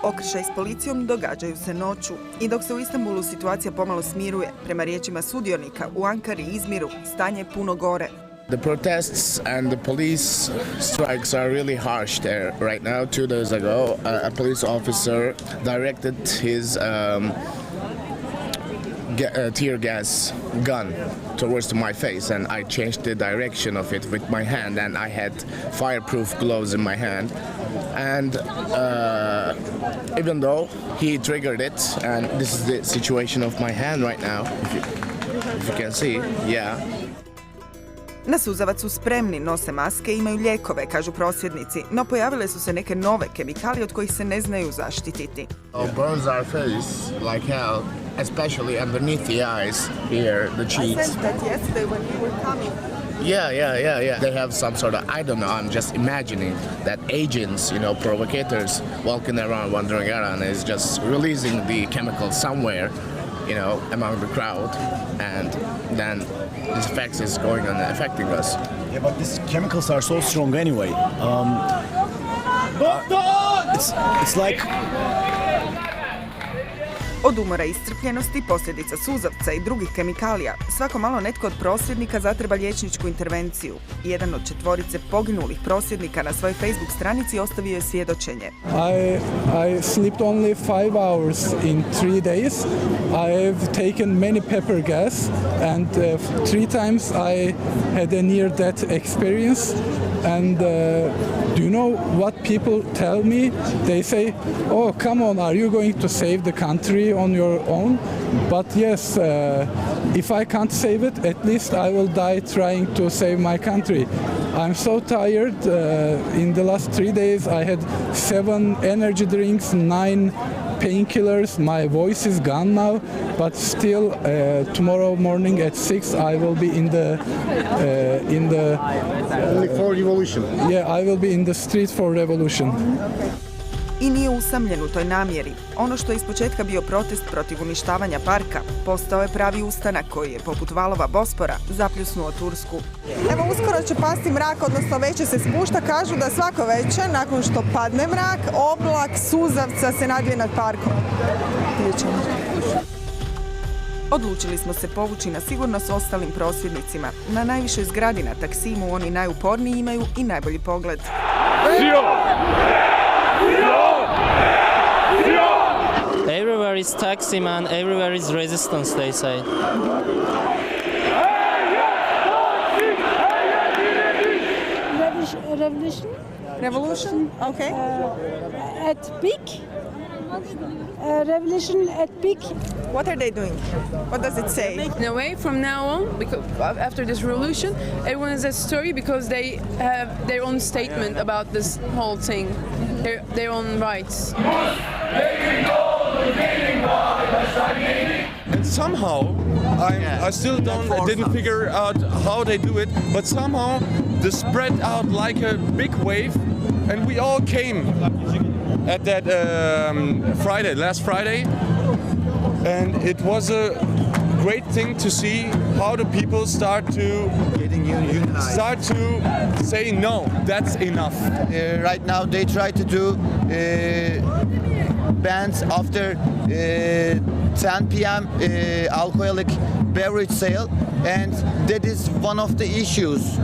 Okršaj s policijom događaju se noću. I dok se u Istanbulu situacija pomalo smiruje, prema riječima sudionika, u Ankari i Izmiru stanje je puno gore. The protests and the police strikes are really harsh there right now. 2 days ago, a police officer directed his tear gas gun towards my face, and I changed the direction of it with my hand, and I had fireproof gloves in my hand. And even though he triggered it, and this is the situation of my hand right now, if you can see, yeah. Na Suzavcu spremni, nose maske i imaju lijekove, kažu prosvjednici, no pojavile su se neke nove kemikalije od kojih se ne znaju zaštititi. It burns our face like hell, especially underneath the eyes here, the cheeks. I sensed that yesterday when you were coming. Yeah. They have some sort of, I don't know, I'm just imagining that agents, provocators walking around, wandering around is just releasing the chemicals somewhere, among the crowd, and then this effect is going on affecting us. Yeah, but these chemicals are so strong anyway. It's like... Od umora i iscrpljenosti, posljedica suzavca i drugih kemikalija, svako malo netko od prosvjednika zatreba liječničku intervenciju. Jedan od 4 poginulih prosvjednika na svojoj Facebook stranici ostavio je svjedočenje. I slept only 5 hours in 3 days. I have taken many pepper gas and 3 times I had a near-death experience. And do you know what people tell me? They say, oh, come on, are you going to save the country on your own? But yes, if I can't save it, at least I will die trying to save my country. I'm so tired. In the last 3 days, I had 7 energy drinks, 9 painkillers. My voice is gone now, but still, tomorrow morning at 6, I will be in the Only for revolution. Yeah, I will be in the street for revolution. I nije usamljen u toj namjeri. Ono što je ispočetka bio protest protiv uništavanja parka, postao je pravi ustanak koji je, poput valova Bospora, zapljusnuo Tursku. Evo, uskoro će pasti mrak, odnosno veće se spušta. Kažu da svako večer, nakon što padne mrak, oblak suzavca se nadvije nad parkom. Odlučili smo se povući na sigurno s ostalim prosvjednicima. Na najvišoj zgradi na Taksimu oni najuporniji imaju i najbolji pogled. Everywhere is Taksim and everywhere is resistance, they say. Revolution? Okay. At peak. Revolution at peak. What are they doing? What does it say? In a way, from now on, because after this revolution, everyone has a story because they have their own statement about this whole thing, their own rights. And somehow, I still didn't figure out how they do it, but somehow this spread out like a big wave, and we all came at that last Friday, and it was a great thing to see how the people start to say no, that's enough. Right now they try to do bans after 10 p.m. Alcoholic beverage sale, and that is one of the issues.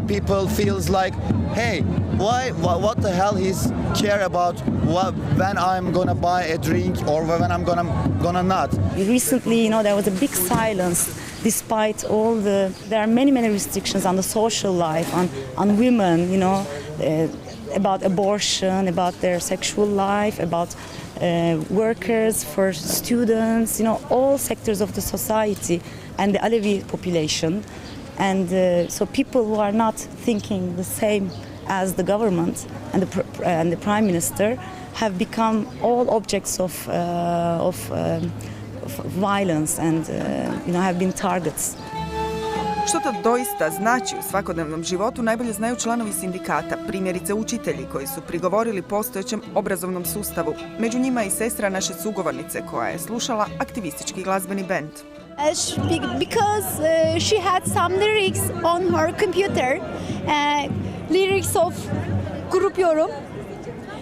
People feels like, hey, what the hell he's care about when I'm gonna buy a drink or when I'm gonna not. Recently, there was a big silence despite all there are many restrictions on the social life, on women, about abortion, about their sexual life, about workers, for students, all sectors of the society and the Alevi population. And so people who are not thinking the same as the government and the prime minister have become all objects of violence and have been targets. Što to doista znači u svakodnevnom životu najbolje znaju članovi sindikata, primjerice učitelji koji su prigovorili postojećem obrazovnom sustavu. Među njima i sestra naše sugovornice koja je slušala aktivistički glazbeni bend. Because she had some lyrics on her computer, lyrics of Grup Yorum,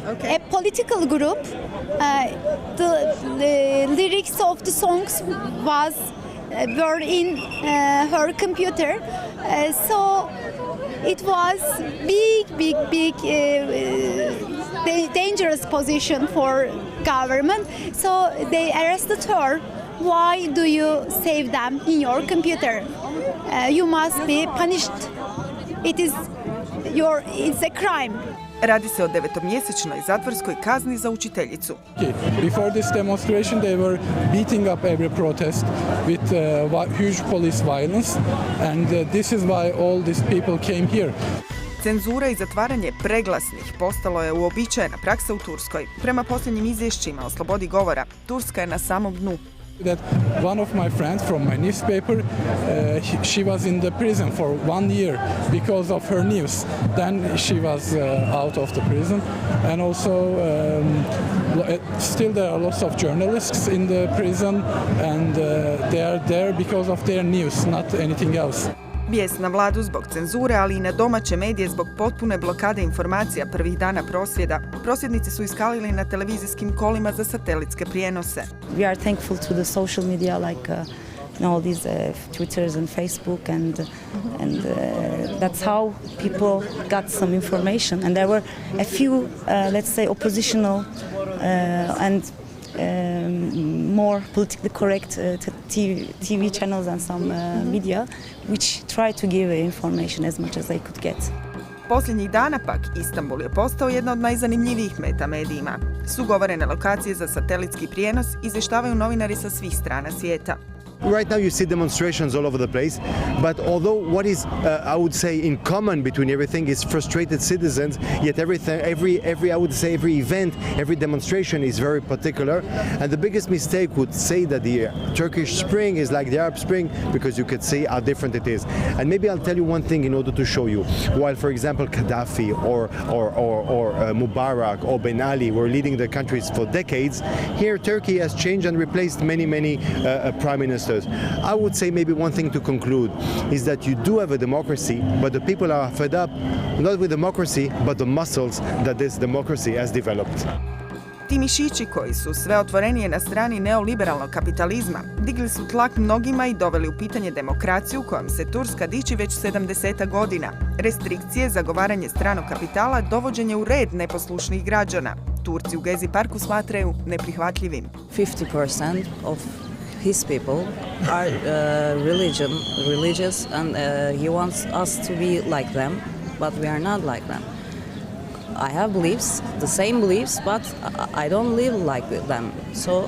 a political group The lyrics of the songs were in her computer, so it was big dangerous position for government. So they arrested her. Why do you save them in your computer? You must be punished. It's a crime. Radi se o 9-mjesečnoj zatvorskoj kazni za učiteljicu. Before this demonstration, they were beating up every protest with huge police violence, and this is why all these people came here. Cenzura i zatvaranje preglasnih postalo je uobičajena praksa u Turskoj. Prema posljednjim izvješćima o slobodi govora, Turska je na samom dnu. That one of my friends from my newspaper, she was in the prison for 1 year because of her news. Then she was out of the prison, and also still there are lots of journalists in the prison, and they are there because of their news, not anything else. Bijes na vladu zbog cenzure, ali i na domaće medije zbog potpune blokade informacija prvih dana prosvjeda. Prosvjednici su iskalili na televizijskim kolima za satelitske prijenose. We are thankful to the social media like all these Twitters and Facebook, and that's how people got some information. And there were a few, let's say, oppositional and more politically correct TV channels and some media which try to give information as much as they could get. Posljednjih dana pak Istanbul je postao jedna od najzanimljivijih meta medijima. Sugovorene lokacije za satelitski prijenos izvještavaju novinari sa svih strana svijeta. Right now you see demonstrations all over the place, but although what is, I would say, in common between everything is frustrated citizens, yet every event, every demonstration is very particular. And the biggest mistake would say that the Turkish Spring is like the Arab Spring, because you could see how different it is. And maybe I'll tell you one thing in order to show you. While, for example, Gaddafi or Mubarak or Ben Ali were leading the countries for decades, here Turkey has changed and replaced many prime ministers. I would say maybe one thing to conclude is that you do have a democracy, but the people are fed up not with democracy, but the muscles that this democracy has developed. Ti mišići koji su sve otvorenije na strani neoliberalnog kapitalizma digli su tlak mnogima i doveli u pitanje demokraciju kojom se Turska diči već 70 godina. Restrikcije, zagovaranje stranog kapitala, dovođenje u red neposlušnih građana. Turci u Gezi parku smatraju neprihvatljivim. 50% of his people are religious, and he wants us to be like them, but we are not like them. I have beliefs, the same beliefs, but I don't live like them. So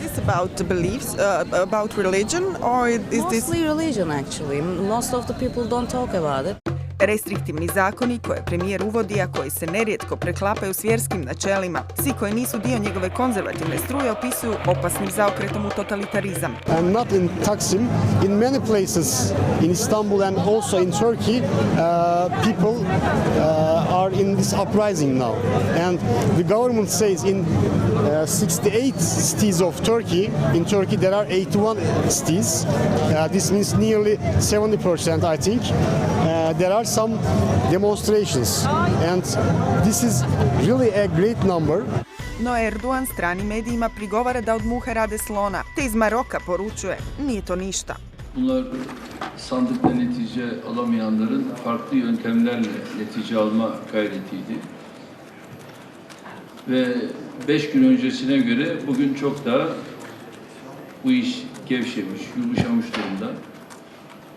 is this about the beliefs, about religion, or is this mostly religion? Actually, most of the people don't talk about it. Restriktivni zakoni koje premijer uvodi, a koji se nerijetko preklapaju s vjerskim načelima, svi koji nisu dio njegove konzervativne struje opisuju opasnim zaokretom u totalitarizam. And not in Taksim, in many places in Istanbul and also in Turkey, people are in this uprising now. And the government says in 68 cities of Turkey, in Turkey there are 81 cities. This means nearly 70%, I think. There are some demonstrations, and this is really a great number. No Erdoğan stranim medijima prigovara da od muhe rade slona, te iz Maroka poručuje, nije to ništa. Bunlar sandıkta netice alamayanların farklı yöntemlerle netice alma gayretiydi. Ve 5 gün öncesine göre bugün çok daha bu iş gevşemiş, yumuşamış durumda.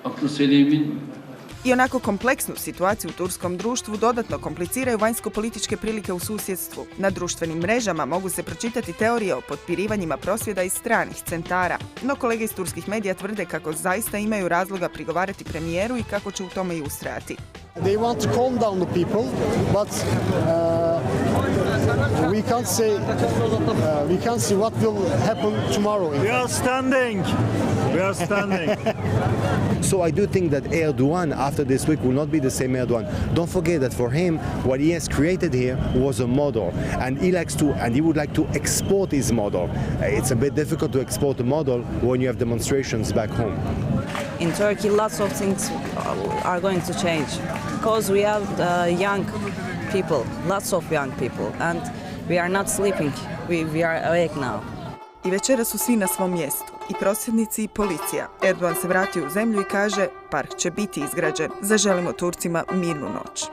Aklı selimin I onako kompleksnu situaciju u turskom društvu dodatno kompliciraju vanjsko-političke prilike u susjedstvu. Na društvenim mrežama mogu se pročitati teorije o potpirivanjima prosvjeda iz stranih centara, no kolege iz turskih medija tvrde kako zaista imaju razloga prigovarati premijeru i kako će u tome i ustrajati. They want to calm down the people, but we can't see what will happen tomorrow. We are standing. So I do think that Erdoğan after this week will not be the same Erdoğan. Don't forget that for him, what he has created here was a model, and he would like to export his model. It's a bit difficult to export a model when you have demonstrations back home. In Turkey, lots of things are going to change because we have young people, lots of young people, and we are not sleeping. We are awake now. I večera su svi na svom mjestu, i prosvjednici i policija. Erdoğan se vratio u zemlju i kaže, park će biti izgrađen. Zaželimo Turcima mirnu noć.